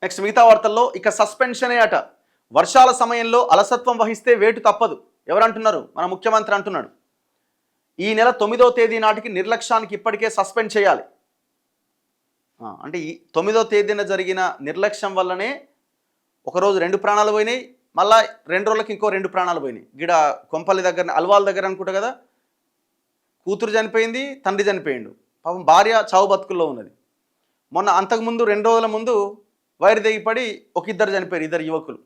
Next మిగతా వార్తల్లో ఇక సస్పెన్షనే అట. వర్షాల సమయంలో అలసత్వం వహిస్తే వేటు తప్పదు. ఎవరంటున్నారు? మన ముఖ్యమంత్రి అంటున్నాడు. ఈ నెల 9వ తేదీ నాటికి నిర్లక్ష్యానికి ఇప్పటికే సస్పెండ్ చేయాలి. అంటే ఈ 9వ తేదీన జరిగిన నిర్లక్ష్యం వల్లనే ఒకరోజు 2 ప్రాణాలు పోయినాయి, మళ్ళా 2 రోజులకి ఇంకో 2 ప్రాణాలు పోయినాయి. గిడ కొంపల్లి దగ్గర అల్వాల్ దగ్గర అనుకుంటా కదా, కూతురు చనిపోయింది, తండ్రి చనిపోయిండు. పాపం భార్య చావు బతుకుల్లో ఉన్నది. మొన్న అంతకుముందు 2 రోజుల ముందు వైరు తెగిపడి ఇద్దరు చనిపోయారు, 2 యువకులు.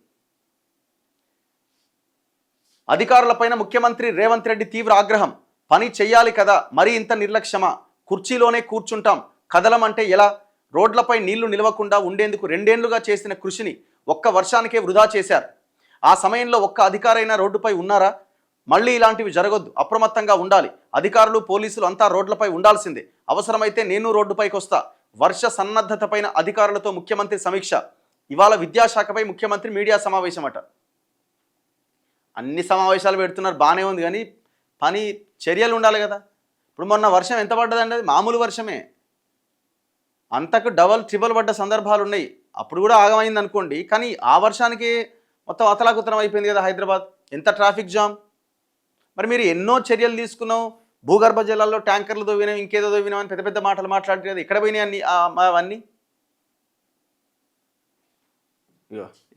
అధికారులపైన ముఖ్యమంత్రి రేవంత్ రెడ్డి తీవ్ర ఆగ్రహం. పని చెయ్యాలి కదా, మరీ ఇంత నిర్లక్ష్యమా? కుర్చీలోనే కూర్చుంటాం, కదలమంటే ఎలా? రోడ్లపై నీళ్లు నిలవకుండా ఉండేందుకు 2 ఏళ్లుగా చేసిన కృషిని ఒక్క వర్షానికే వృధా చేశారు. ఆ సమయంలో ఒక్క అధికారైనా రోడ్డుపై ఉన్నారా? మళ్ళీ ఇలాంటివి జరగొద్దు, అప్రమత్తంగా ఉండాలి. అధికారులు పోలీసులు అంతా రోడ్లపై ఉండాల్సిందే. అవసరమైతే నేను రోడ్డుపైకి వస్తా. వర్ష సన్నద్ధతపైన అధికారులతో ముఖ్యమంత్రి సమీక్ష. ఇవాళ విద్యాశాఖపై ముఖ్యమంత్రి మీడియా సమావేశం అట. అన్ని సమావేశాలు పెడుతున్నారు, బాగానే ఉంది, కానీ పని చర్యలు ఉండాలి కదా. ఇప్పుడు మొన్న వర్షం ఎంత పడ్డదండి? అది మామూలు వర్షమే, అంతకు డబల్ ట్రిబుల్ పడ్డ సందర్భాలు ఉన్నాయి. అప్పుడు కూడా ఆగమైంది అనుకోండి, కానీ ఆ వర్షానికి మొత్తం అతలాకుతలం అయిపోయింది కదా హైదరాబాద్. ఎంత ట్రాఫిక్ జామ్. మరి మీరు ఎన్నో చర్యలు తీసుకున్నాం, భూగర్భ జలాల్లో ట్యాంకర్లు దోవినాం, ఇంకేదో దోవినాం అని పెద్ద పెద్ద మాటలు మాట్లాడితే కదా, ఎక్కడ పోయినాయి అన్ని అవన్నీ?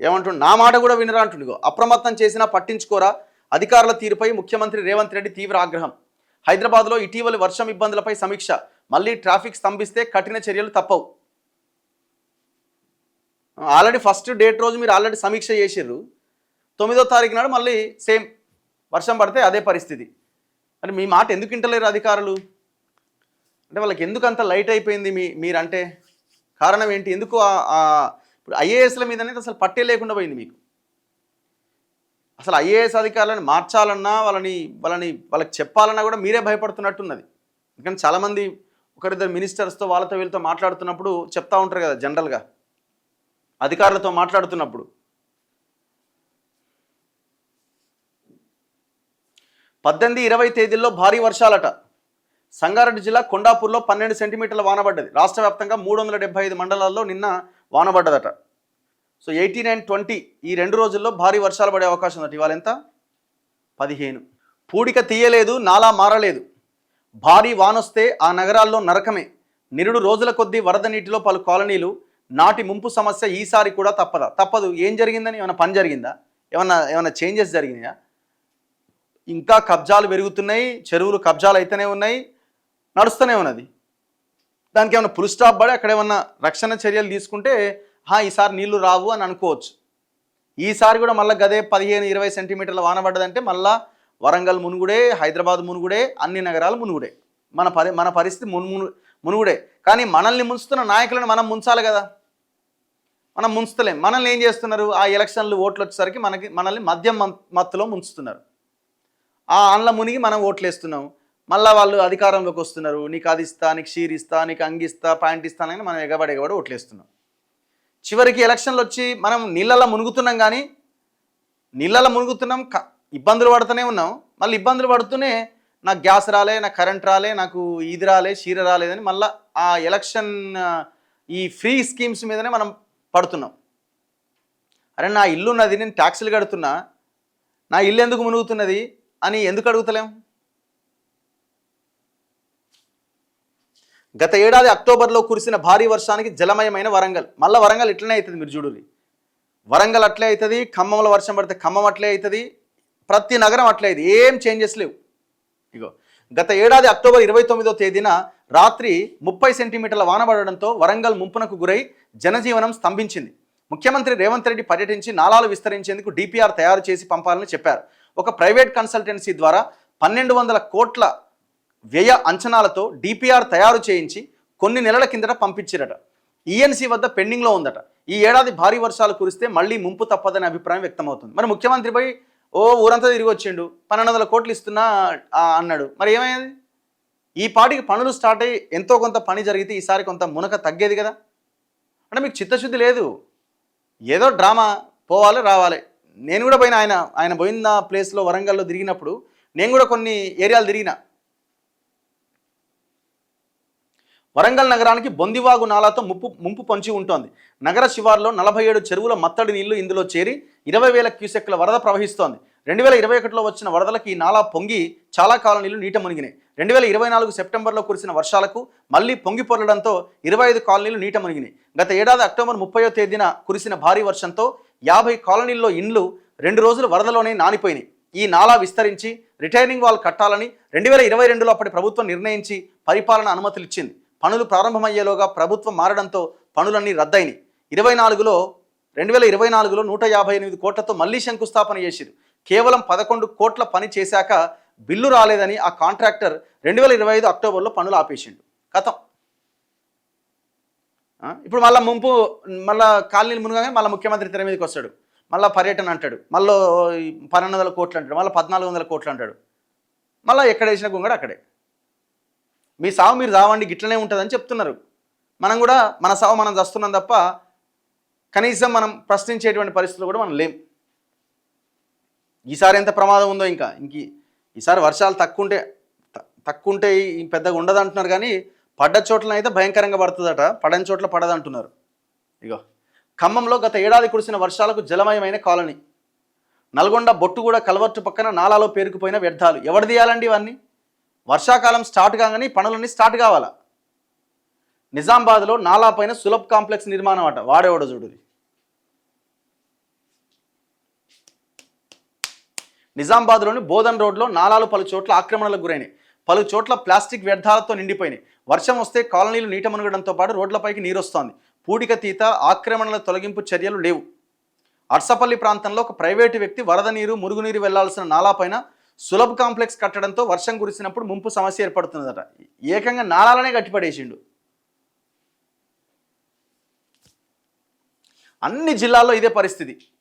ఏమంటుండు? నా మాట కూడా వినరా అంటుండు. అప్రమత్తం చేసినా పట్టించుకోరా? అధికారుల తీరుపై ముఖ్యమంత్రి రేవంత్ రెడ్డి తీవ్ర ఆగ్రహం. హైదరాబాద్లో ఇటీవలి వర్షం ఇబ్బందులపై సమీక్ష. మళ్ళీ ట్రాఫిక్ స్తంభిస్తే కఠిన చర్యలు తప్పవు. ఆల్రెడీ ఫస్ట్ డేట్ రోజు మీరు ఆల్రెడీ సమీక్ష చేసిర్రు. 9వ తారీఖు నాడు మళ్ళీ సేమ్ వర్షం పడితే అదే పరిస్థితి. అంటే మీ మాట ఎందుకు వింటలేరు అధికారులు? అంటే వాళ్ళకి ఎందుకు అంత లైట్ అయిపోయింది మీరంటే? కారణం ఏంటి? ఎందుకు ఇప్పుడు ఐఏఎస్ల మీద అనేది అసలు పట్టే లేకుండా పోయింది మీకు. అసలు ఐఏఎస్ అధికారులను మార్చాలన్నా వాళ్ళకి చెప్పాలన్నా కూడా మీరే భయపడుతున్నట్టున్నది. ఎందుకంటే చాలామంది ఒకరిద్దరు మినిస్టర్స్తో వాళ్ళతో వీళ్ళతో మాట్లాడుతున్నప్పుడు చెప్తా ఉంటారు కదా, జనరల్గా అధికారులతో మాట్లాడుతున్నప్పుడు. 18-20 తేదీల్లో భారీ వర్షాలట. సంగారెడ్డి జిల్లా కొండాపూర్లో 12 సెంటీమీటర్ల వాన పడ్డది. రాష్ట్ర వ్యాప్తంగా 375 మండలాల్లో నిన్న వాన పడ్డదట. సో 18 and 20 ఈ 2 రోజుల్లో భారీ వర్షాలు పడే అవకాశం ఉందట. ఇవాళ ఎంత? 15. పూడిక తీయలేదు, నాలా మారలేదు. భారీ వానొస్తే ఆ నగరాల్లో నరకమే. నిరుడు రోజుల కొద్దీ వరద నీటిలో పలు కాలనీలు. నాటి ముంపు సమస్య ఈసారి కూడా తప్పదు. ఏం జరిగిందని? ఏమైనా పని జరిగిందా? ఏమన్నా చేంజెస్ జరిగినాయా? ఇంకా కబ్జాలు పెరుగుతున్నాయి, చెరువులు కబ్జాలు అయితేనే ఉన్నాయి, నడుస్తూనే ఉన్నది. దానికి ఏమైనా ఫుల్ స్టాప్ పడి అక్కడ ఏమన్నా రక్షణ చర్యలు తీసుకుంటే ఈసారి నీళ్లు రావు అని అనుకోవచ్చు. ఈసారి కూడా మళ్ళీ గదే 15-20 సెంటీమీటర్ల వాన పడ్డదంటే మళ్ళా వరంగల్ మునుగుడే, హైదరాబాద్ మునుగుడే, అన్ని నగరాలు మునుగుడే. మన పరిస్థితి మునుగుడే. కానీ మనల్ని ముంచుతున్న నాయకులను మనం ముంచాలి కదా. మనం ముంచుతలేం. మనల్ని ఏం చేస్తున్నారు? ఆ ఎలక్షన్లు ఓట్లు వచ్చేసరికి మనల్ని మద్యం మత్తులో ముంచుతున్నారు. ఆ అండ్ల మునిగి మనం ఓట్లు వేస్తున్నాం. మళ్ళీ వాళ్ళు అధికారంలోకి వస్తున్నారు. నీకు అది ఇస్తా, నీకు షీర్ ఇస్తా, నీకు అంగిస్తా, ప్యాంట్ ఇస్తానని మనం ఎగబడి ఓట్లు వేస్తున్నాం. చివరికి ఎలక్షన్లు వచ్చి మనం నీళ్ళల్లో మునుగుతున్నాం, కానీ ఇబ్బందులు పడుతూనే ఉన్నాం. మళ్ళీ ఇబ్బందులు పడుతూనే నాకు గ్యాస్ రాలే, నాకు కరెంట్ రాలే, నాకు ఇది రాలే, చీర రాలేదని మళ్ళీ ఆ ఎలక్షన్ ఈ ఫ్రీ స్కీమ్స్ మీదనే మనం పడుతున్నాం. అరే నా ఇల్లు ఉన్నది, నేను ట్యాక్సులు కడుతున్నా, నా ఇల్లు ఎందుకు మునుగుతున్నది అని ఎందుకు అడుగుతలేం? గత ఏడాది అక్టోబర్లో కురిసిన భారీ వర్షానికి జలమయమైన వరంగల్. మళ్ళీ వరంగల్ ఇట్లనే అవుతుంది. మీరు చూడండి, వరంగల్ అట్లే అవుతుంది, ఖమ్మంలో వర్షం పడితే ఖమ్మం అట్లే అవుతుంది, ప్రతి నగరం అట్లే అవుతుంది. ఏం చేంజెస్ లేవు. గత ఏడాది అక్టోబర్ 29వ తేదీన రాత్రి 30 సెంటీమీటర్ల వాన పడడంతో వరంగల్ ముంపునకు గురై జనజీవనం స్తంభించింది. ముఖ్యమంత్రి రేవంత్ రెడ్డి పర్యటించి నాలాలు విస్తరించేందుకు డిపిఆర్ తయారు చేసి పంపాలని చెప్పారు. ఒక ప్రైవేట్ కన్సల్టెన్సీ ద్వారా 1200 కోట్ల వ్యయ అంచనాలతో డిపిఆర్ తయారు చేయించి కొన్ని నెలల కిందట పంపించారట. ఈఎన్సీ వద్ద పెండింగ్లో ఉందట. ఈ ఏడాది భారీ వర్షాలు కురిస్తే మళ్ళీ ముంపు తప్పదనే అభిప్రాయం వ్యక్తమవుతుంది. మరి ముఖ్యమంత్రిపై ఊరంతా తిరిగి వచ్చిండు, 1200 కోట్లు ఇస్తున్నా అన్నాడు. మరి ఏమైంది? ఈ పాటికి పనులు స్టార్ట్ అయ్యి ఎంతో కొంత పని జరిగితే ఈసారి కొంత మునక తగ్గేది కదా. అంటే మీకు చిత్తశుద్ధి లేదు, ఏదో డ్రామా, పోవాలి రావాలి. నేను కూడా పోయిన ఆయన పోయిన ప్లేస్లో వరంగల్లో తిరిగినప్పుడు నేను కూడా కొన్ని ఏరియాలు తిరిగిన. వరంగల్ నగరానికి బొందివాగు నాలాతో ముంపు పొంచి ఉంటోంది. నగర శివార్లో 47 చెరువుల మత్తడి నీళ్లు ఇందులో చేరి 20,000 క్యూసెక్ల వరద ప్రవహిస్తోంది. 2021లో వచ్చిన వరదలకు ఈ నాలా పొంగి చాలా కాలనీలు నీట మునిగినాయి. 2024 సెప్టెంబర్లో కురిసిన వర్షాలకు మళ్లీ పొంగి పొరలడంతో 25 కాలనీలు నీట మునిగినాయి. గత ఏడాది అక్టోబర్ 30వ తేదీన కురిసిన భారీ వర్షంతో 50 కాలనీల్లో ఇండ్లు 2 రోజులు వరదలోనే నానిపోయినాయి. ఈ నాలా విస్తరించి రిటైనింగ్ వాల్ కట్టాలని 2022లో అప్పటి ప్రభుత్వం నిర్ణయించి పరిపాలన అనుమతులు ఇచ్చింది. పనులు ప్రారంభమయ్యేలోగా ప్రభుత్వం మారడంతో పనులన్నీ రద్దయినాయి. 2024లో 158 కోట్లతో మళ్లీ శంకుస్థాపన చేసిరు. కేవలం 11 కోట్ల పని చేశాక బిల్లు రాలేదని ఆ కాంట్రాక్టర్ 2025 అక్టోబర్లో పనులు ఆపేసిండు. కథం. ఇప్పుడు మళ్ళీ కాలనీలు మునగానే మళ్ళీ ముఖ్యమంత్రి తెర మీదకి వస్తాడు. మళ్ళీ పర్యటన అంటాడు, మళ్ళీ 1200 కోట్లు అంటాడు, మళ్ళీ 1400 కోట్లు అంటాడు. మళ్ళీ ఎక్కడ వేసిన గుంగడు అక్కడే. మీ సావు మీరు చావండి, గిట్లనే ఉంటుందని చెప్తున్నారు. మనం కూడా మన సావు మనం చస్తున్నాం తప్ప కనీసం మనం ప్రశ్నించేటువంటి పరిస్థితులు కూడా మనం లేం. ఈసారి ఎంత ప్రమాదం ఉందో ఇంక ఈసారి వర్షాలు తక్కువ ఉంటే పెద్దగా ఉండదు అంటున్నారు, కానీ పడ్డ చోట్లనైతే భయంకరంగా పడుతుందట, పడని చోట్ల పడదంటున్నారు. ఇగో ఖమ్మంలో గత ఏడాది కురిసిన వర్షాలకు జలమయమైన కాలనీ. నల్గొండ బొట్టుగూడ కల్వర్టు పక్కన నాలాలో పేరుకుపోయిన వ్యర్థాలు. ఎవరు తీయాలండి ఇవన్నీ? వర్షాకాలం స్టార్ట్ కాగానే పనులన్నీ స్టార్ట్ కావాలా? నిజామాబాద్లో నాలా పైన సులభ్ కాంప్లెక్స్ నిర్మాణం అట. వాడేవాడో చూడుది. నిజామాబాద్లోని బోధన్ రోడ్లో నాలాలు పలు చోట్ల ఆక్రమణలకు గురైనాయి. పలు చోట్ల ప్లాస్టిక్ వ్యర్థాలతో నిండిపోయినాయి. వర్షం వస్తే కాలనీలు నీట మునగడంతో పాటు రోడ్లపైకి నీరొస్తోంది. పూడిక తీత, ఆక్రమణల తొలగింపు చర్యలు లేవు. అర్సపల్లి ప్రాంతంలో ఒక ప్రైవేటు వ్యక్తి వరద నీరు, మురుగునీరు వెళ్లాల్సిన నాలాపైన సులభ్ కాంప్లెక్స్ కట్టడంతో వర్షం కురిసినప్పుడు ముంపు సమస్య ఏర్పడుతుందట. ఏకంగా నాలాలనే గట్టిపడేసిండు. అన్ని జిల్లాల్లో ఇదే పరిస్థితి.